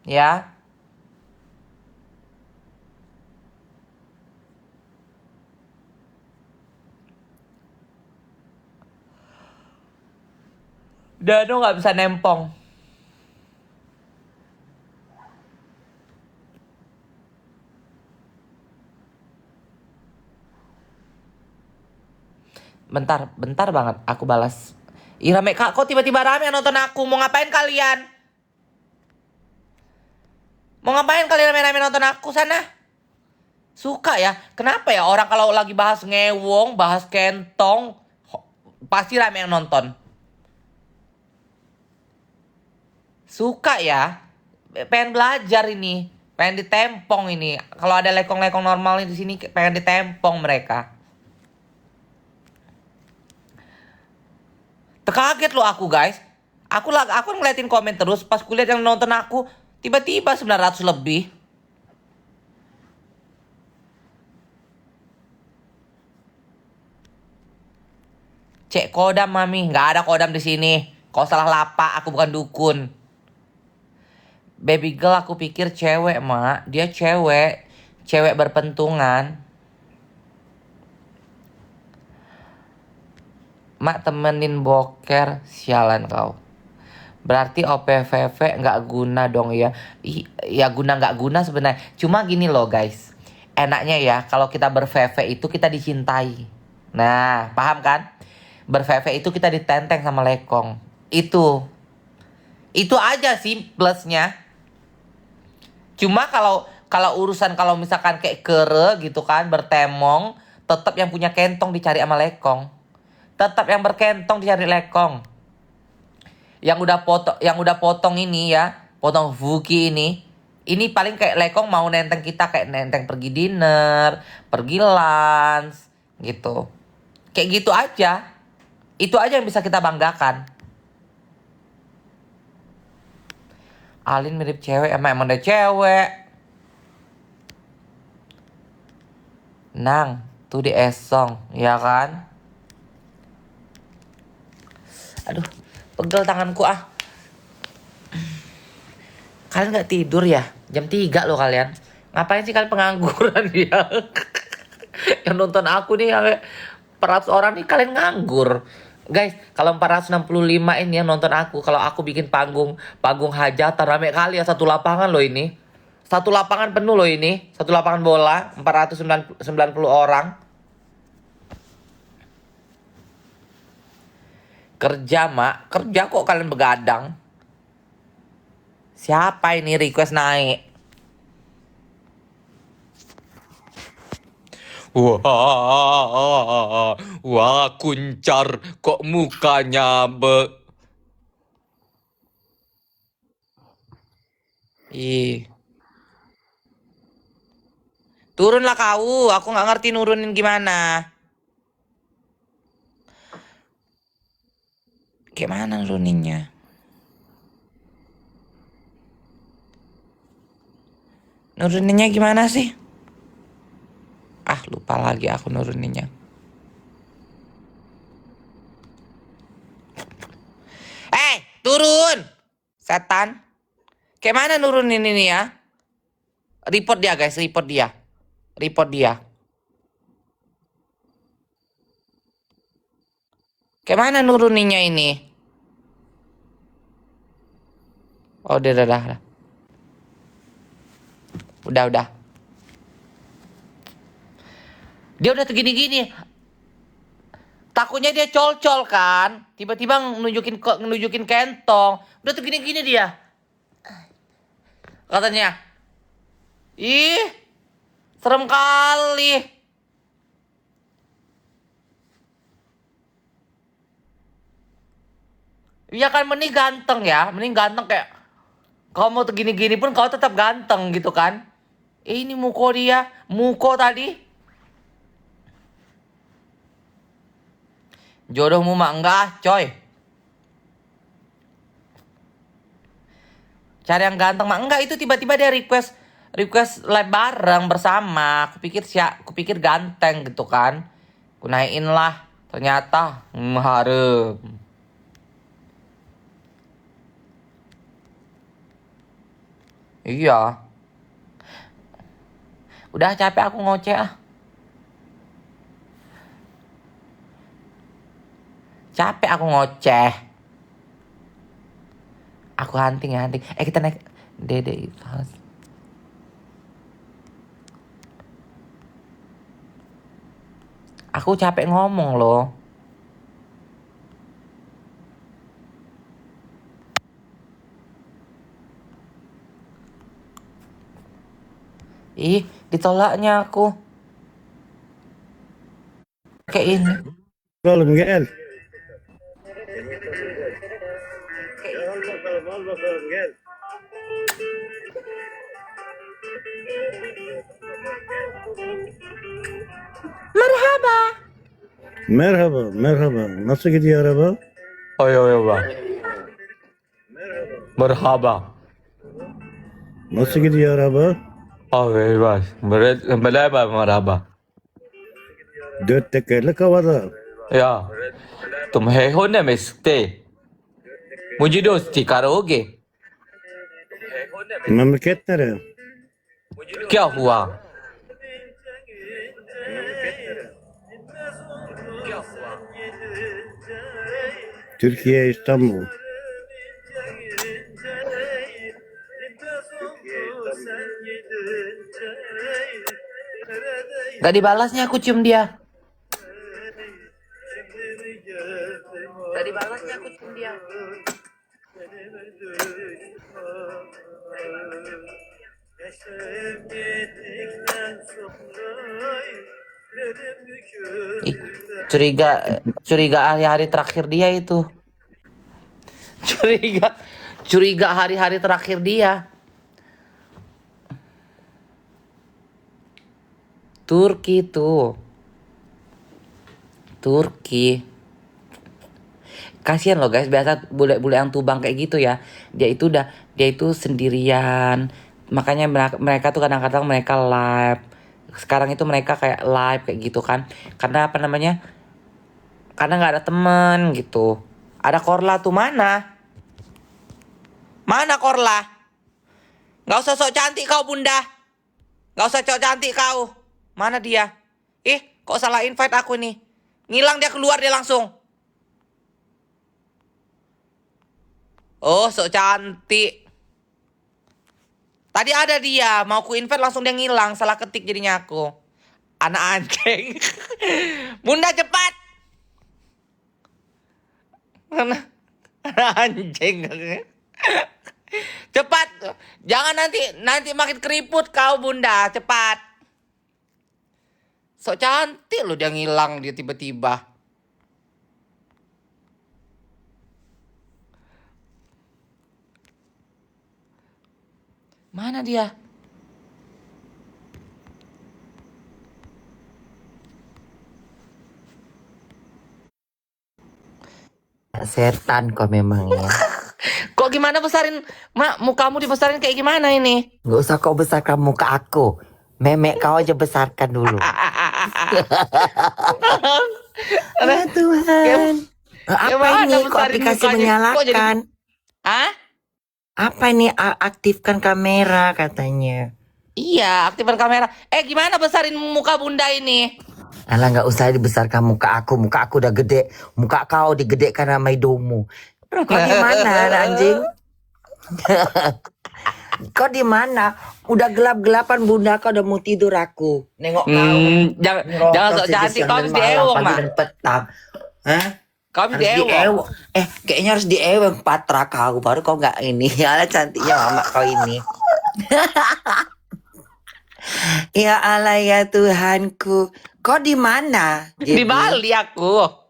Ya. Dano nggak bisa nempong. Bentar banget aku balas. Ih rame kak, kok tiba-tiba rame yang nonton aku? Mau ngapain kalian? Mau ngapain kalian rame-rame nonton aku sana? Suka ya? Kenapa ya orang kalau lagi bahas ngewong, bahas kentong, pasti rame yang nonton. Suka ya? Pengen belajar ini. Pengen ditempong ini. Kalau ada lekong-lekong normal di sini pengen ditempong mereka. Terkaget loh aku guys. Aku ngeliatin komen terus pas kulihat yang nonton aku tiba-tiba 900 lebih. Cek kodam mami, nggak ada kodam di sini. Kau salah lapak, aku bukan dukun. Baby girl aku pikir cewek mak, dia cewek, cewek berpentungan. Mak temenin boker, sialan kau. Berarti OPVV nggak guna dong ya. Ya guna nggak guna sebenarnya. Cuma gini loh guys. Enaknya ya kalau kita ber-VV itu kita dicintai. Nah, paham kan? Ber-VV itu kita ditenteng sama lekong. Itu aja sih plusnya. Cuma kalau urusan kalau misalkan kayak kere gitu kan bertemong, tetap yang punya kentong dicari sama lekong. Tetap yang berkentong dicari lekong. Yang udah potong ini ya, potong Vuki ini paling kayak lekong mau nenteng kita kayak nenteng pergi dinner, pergi lunch gitu. Kayak gitu aja. Itu aja yang bisa kita banggakan. Alin mirip cewek, emang dia cewek. Nang, tuh di esong, ya kan? Aduh, pegel tanganku ah. Kalian gak tidur ya? Jam 3 loh kalian. Ngapain sih kalian pengangguran ya? Yang nonton aku nih 400 orang nih kalian nganggur. Guys, kalau 465 ini yang nonton aku, kalau aku bikin panggung hajatan rame kali ya satu lapangan loh ini. Satu lapangan penuh loh ini, satu lapangan bola 490 orang. Kerja, Mak. Kerja kok kalian begadang. Siapa ini request naik? Wah, kuncar kok mukanya Ih, turunlah kau. Aku nggak ngerti nurunin gimana. Gimana nuruninnya? Nuruninnya gimana sih? Ah, lupa lagi aku nuruninnya. Turun! Setan. Kayak mana nurunin ini ya? Report dia guys, report dia. Report dia. Kayak mana nuruninnya ini? Oh, udah. Udah. Dia udah segini-gini. Takutnya dia col-col kan. Tiba-tiba nunjukin kentong. Udah segini-gini dia. Katanya. Ih, serem kali. Iya kan mending ganteng ya. Mending ganteng kayak. Kau mau segini-gini pun kau tetap ganteng gitu kan. Ini muko dia. Muko tadi. Jodohmu mah enggak, coy. Cari yang ganteng mah enggak, itu tiba-tiba dia request live bareng bersama. Kupikir ganteng gitu kan. Kunaiin lah. Ternyata harem. Iya. Udah capek aku ngoceh ah. Capek aku ngoceh. Aku hunting. Kita naik Dede House. Aku capek ngomong loh. Ih, ditolaknya aku. Kayak ini. Oğlum gel. Gel. Merhaba. Merhaba, merhaba. Nasıl gidiyor araba? Merhaba. Merhaba. Nasıl gidiyor araba? Abi bak. Merhaba, merhaba. Dört tekerlek havada. Ya. तुम्हें हो नमस्ते. मुझे दोस्ती करोगे? Memleket nere? क्या हुआ? Türkiye, İstanbul. Gak dibalasnya aku cium dia. Gak dibalasnya aku cium dia. Ih, curiga hari-hari terakhir dia itu. Curiga curiga hari-hari terakhir dia. Turki tuh. Turki. Kasihan loh guys, biasa bule-bule yang Tubang kayak gitu ya. Dia itu sendirian. Makanya mereka tuh kadang-kadang mereka live. Sekarang itu mereka kayak live kayak gitu kan. Karena apa namanya? Karena nggak ada temen gitu. Ada Korla tuh mana? Mana Korla? Nggak usah sok cantik kau bunda. Nggak usah sok cantik kau. Mana dia? Kok salah invite aku nih? Ngilang dia, keluar dia langsung. Oh, sok cantik. Tadi ada dia, mau ku invite langsung dia ngilang, salah ketik jadinya aku. Anak anjing. Bunda cepat. Anak anjing. Cepat. Jangan nanti makin keriput kau bunda, cepat. Sok cantik loh dia ngilang dia tiba-tiba. Mana dia? Setan kok memang ya. Kok gimana besarin, Mak, mukamu dibesarin kayak gimana ini? Nggak usah kau besarkan muka aku. Memek kau aja besarkan dulu. Ya Tuhan. Apa ini kok aplikasi menyalakan? Hah? Apa ini aktifkan kamera katanya? Iya, aktifkan kamera. Gimana besarin muka bunda ini? Alah nggak usah dibesarkan muka aku. Muka aku udah gede. Muka kau digedekan sama hidungmu. Kau di mana anjing? Kau di mana? Udah gelap-gelapan bunda kau udah mau tidur aku. Nengok kau. Jangan sok cantik, kau harus diewong, Mak. Petang. Hah? Kau harus diewong. Kayaknya harus diewong patra kau. Baru kau nggak ini. Alah cantiknya mama kau ini. Ya Allah ya Tuhanku. Kau di mana? Di Bali aku.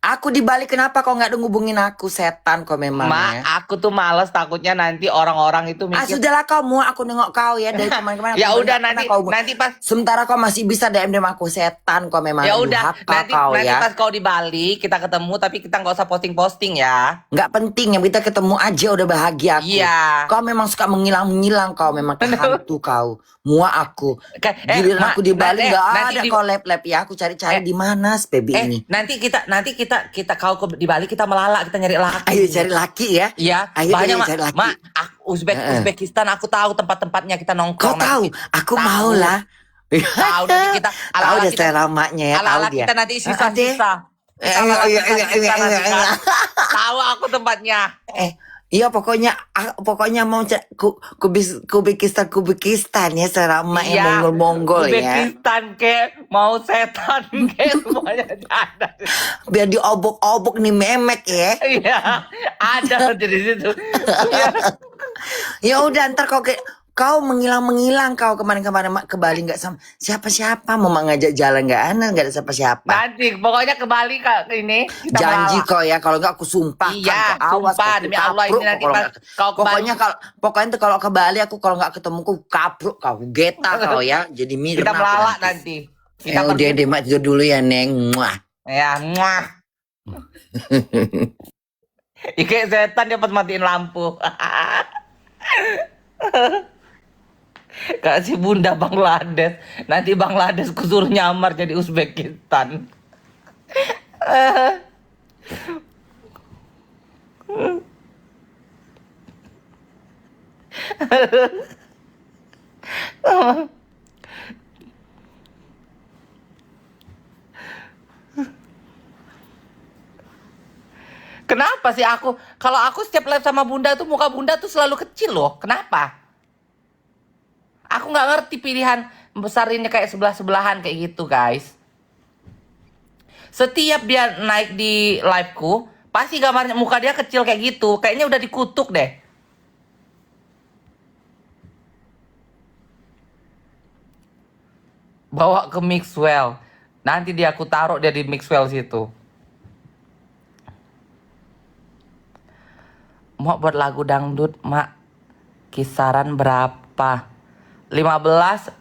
Aku di Bali, kenapa kau nggak ngubungin aku? Setan kau memang. Mak, aku tuh males, takutnya nanti orang-orang itu mikir. Sudahlah kau, mau aku nengok kau ya dari kemarin-kemarin. Ya udah nanti pas. Sementara kau masih bisa DM aku, setan kau memang. Ya udah nanti ya. pas kau di Bali kita ketemu, tapi kita nggak usah posting ya. Nggak penting, yang kita ketemu aja udah bahagia aku. Iya. Kau memang suka menghilang memang hantu kau. Muak aku. Giliran aku di Bali nggak ada kau lab ya. Aku cari-cari di mana baby ini. Nanti kita kau di Bali kita melalak, kita nyari laki. Ayo cari laki ya. Iya. Ayo banyak cari laki. Mak, Uzbekistan aku tahu tempat-tempatnya kita nongkrong. Kau tahu? Aku mau lah. Tahu nanti kita tahu udah selamanya ya. Ala-ala kita nanti sisa-sisa. Tahu aku tempatnya. Iya pokoknya mau Kubikistan ya selama yang Mongol ya. Uzbekistan ke mau setan ke semuanya ada. Biar diobok-obok nih memek ya. Iya, ada di situ. Ya udah ntar Kau menghilang kau kemarin-kemarin ke Bali nggak sama siapa-siapa, mau ngajak jalan nggak nggak ada siapa-siapa. Nanti pokoknya ke Bali ke ini kita Janji melalak. kau ya, kalau nggak aku sumpahkan kau, Iya, awas sumpah kau demi Allah ini kapruk kau nanti kalau pas nggak. kau ke Bali Pokoknya tuh kalau ke Bali aku kalau nggak ketemu aku kapruk kau, geta kau ya, jadi kita Mirna aku melalak nanti. nanti. Kita Udah pergi deh mak, tidur dulu ya Neng. Muah. ya, muah. Kayak setan dia pas matiin lampu. Kasih bunda Bangladesh. Nanti Bangladesh kusuruh nyamar jadi Uzbekistan. Kenapa sih aku? Kalau aku setiap live sama bunda tuh muka bunda tuh selalu kecil loh. Kenapa? Aku nggak ngerti pilihan besarinnya kayak sebelah-sebelahan kayak gitu guys. Setiap dia naik di liveku, pasti gambarnya muka dia kecil kayak gitu. Kayaknya udah dikutuk deh. Bawa ke Mixwell. Nanti dia aku taruh dia di Mixwell situ. Mau buat lagu dangdut, Mak. Kisaran berapa? 15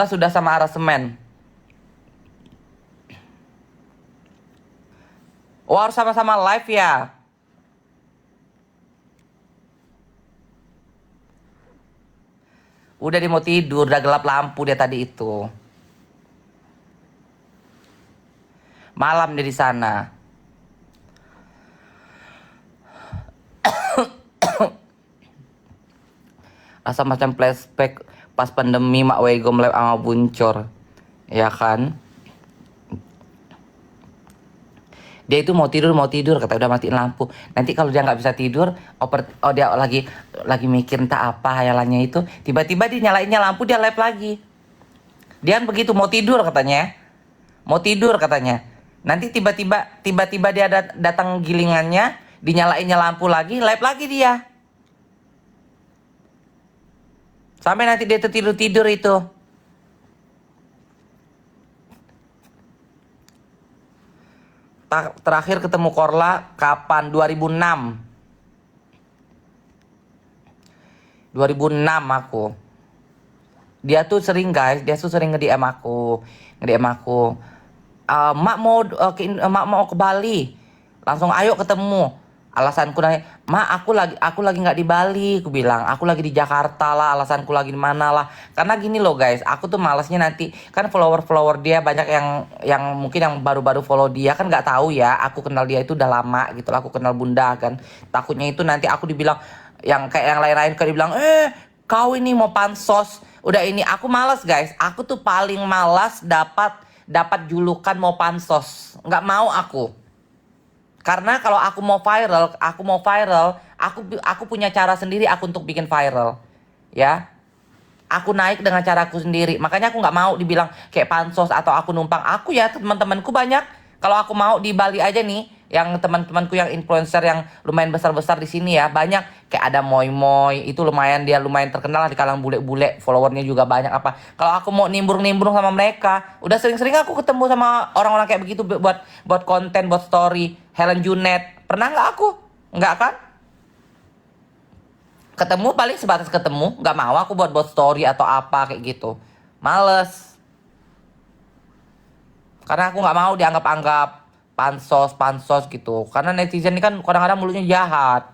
sudah sama aransemen. Oh, harus sama-sama live ya. Udah dia mau tidur, udah gelap lampu dia tadi itu. Malam dia di sana. Rasa macam flashback pas pandemi Mak Wego live sama Buncor. Ya kan? Dia itu mau tidur kata udah matiin lampu. Nanti kalau dia nggak bisa tidur, dia lagi mikir entah apa hayalannya itu, tiba-tiba dinyalainnya lampu dia live lagi. Dia kan begitu mau tidur katanya. Mau tidur katanya. Nanti tiba-tiba dia datang gilingannya, dinyalainnya lampu lagi, live lagi dia. Sampai nanti dia tertidur itu. Terakhir ketemu Korla kapan? 2006 aku. Dia tuh sering guys, dia tuh sering nge-DM aku. Mak mau ke Bali. Langsung ayo ketemu. Alasanku nanya, "Mak, aku lagi nggak di Bali." Aku bilang, "Aku lagi di Jakarta lah." Alasanku lagi di mana lah. Karena gini loh guys, aku tuh malesnya nanti kan follower dia banyak yang mungkin yang baru-baru follow dia kan nggak tahu ya. Aku kenal dia itu udah lama gitu. Aku kenal bunda kan. Takutnya itu nanti aku dibilang yang kayak yang lain-lain kan dibilang, kau ini mau pansos. Udah ini aku malas guys. Aku tuh paling malas dapat julukan mau pansos. Nggak mau aku. Karena kalau aku mau viral, aku punya cara sendiri aku untuk bikin viral. Ya. Aku naik dengan caraku sendiri. Makanya aku nggak mau dibilang kayak pansos atau aku numpang. Aku ya teman-temanku banyak. Kalau aku mau di Bali aja nih, yang teman-temanku yang influencer yang lumayan besar-besar di sini ya, banyak kayak ada Moy Moy, itu lumayan terkenal lah di kalangan bule-bule, followernya juga banyak apa. Kalau aku mau nimbrung-nimbrung sama mereka, udah sering-sering aku ketemu sama orang-orang kayak begitu buat konten, buat story. Helen Junet, pernah nggak aku? Nggak kan? Ketemu paling sebatas ketemu, nggak mau aku buat story atau apa kayak gitu. Males. Karena aku nggak mau dianggap-anggap pansos gitu. Karena netizen ini kan kadang-kadang mulutnya jahat.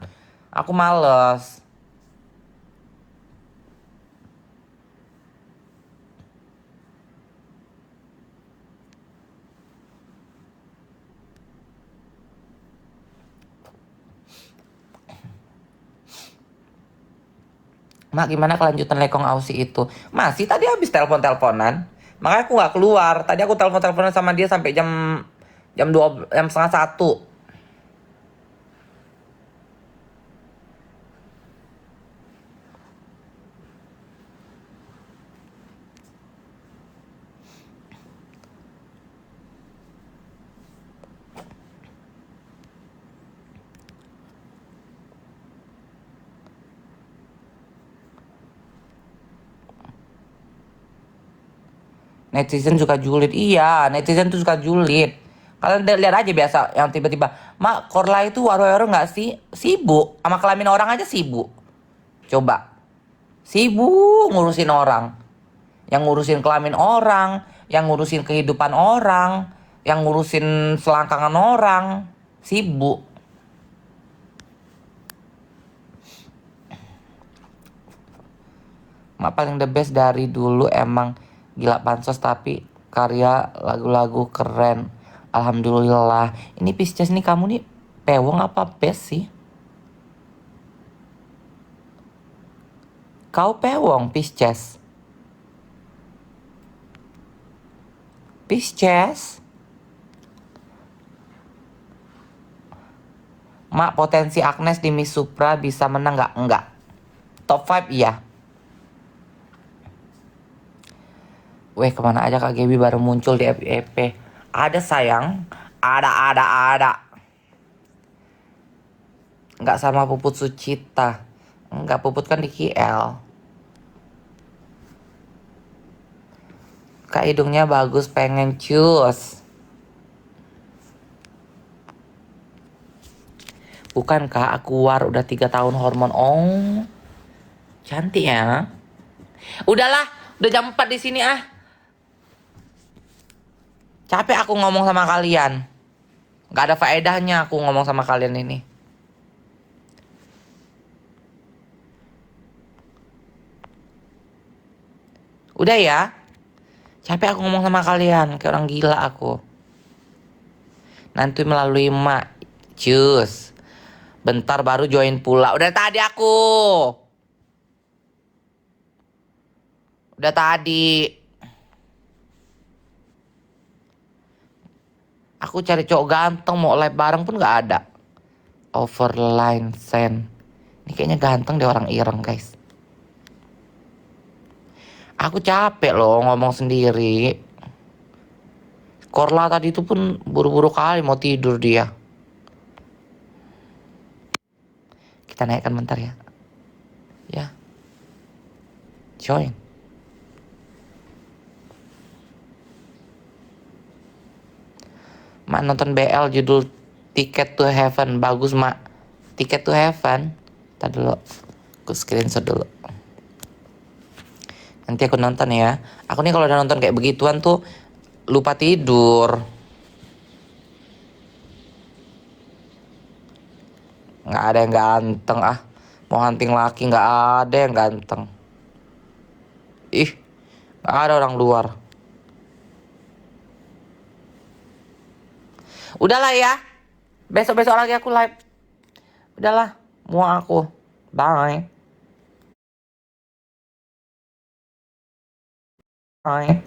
Aku males. Mak, gimana kelanjutan Lekong Ausi itu? Masih tadi habis telepon-teleponan. Makanya aku nggak keluar. Tadi aku telepon-teleponan sama dia sampai jam 2, jam setengah 1. Netizen suka julid. Iya, netizen tuh suka julid. Kalian lihat aja biasa yang tiba-tiba, Mak, Korla itu waro-waro nggak sih? Sibuk. Sama kelamin orang aja sibuk. Coba. Sibuk ngurusin orang. Yang ngurusin kelamin orang. Yang ngurusin kehidupan orang. Yang ngurusin selangkangan orang. Sibuk. Mak paling the best dari dulu emang gila pansos tapi karya lagu-lagu keren. Alhamdulillah. Ini Pisces nih kamu nih pewong apa best sih? Kau pewong Pisces. Pisces. Mak, potensi Agnes di Miss Supra bisa menang nggak? Enggak. Top 5 iya. Weh, kemana aja Kak Gaby baru muncul di FYP? Ada sayang. Ada. Nggak sama Puput Sucita. Nggak, Puput kan di KL. Kak, hidungnya bagus, pengen cus. Bukan Kak, aku war udah 3 tahun hormon. Oh, cantik ya. Udahlah, udah jam 4 di sini ah. Capek aku ngomong sama kalian. Gak ada faedahnya aku ngomong sama kalian ini. Udah ya. Capek aku ngomong sama kalian. Kayak orang gila aku. Nanti melalui mak. Cus. Bentar baru join pula. Udah tadi aku. Udah tadi. Aku cari cowok ganteng mau live bareng pun gak ada. Overline send. Ini kayaknya ganteng deh orang ireng guys. Aku capek loh ngomong sendiri. Korla tadi itu pun buru-buru kali mau tidur dia. Kita naikkan bentar ya. Ya. Join. Mak nonton BL judul Ticket to Heaven. Bagus mak. Ticket to Heaven. Ntar dulu. Aku screenshot dulu. Nanti aku nonton ya. Aku nih kalau udah nonton kayak begituan tuh lupa tidur. Nggak ada yang ganteng ah. Mau hunting laki nggak ada yang ganteng. Ih, nggak ada orang luar. Udahlah ya. Besok-besok lagi aku live. Udahlah, muak aku. Bye. Bye.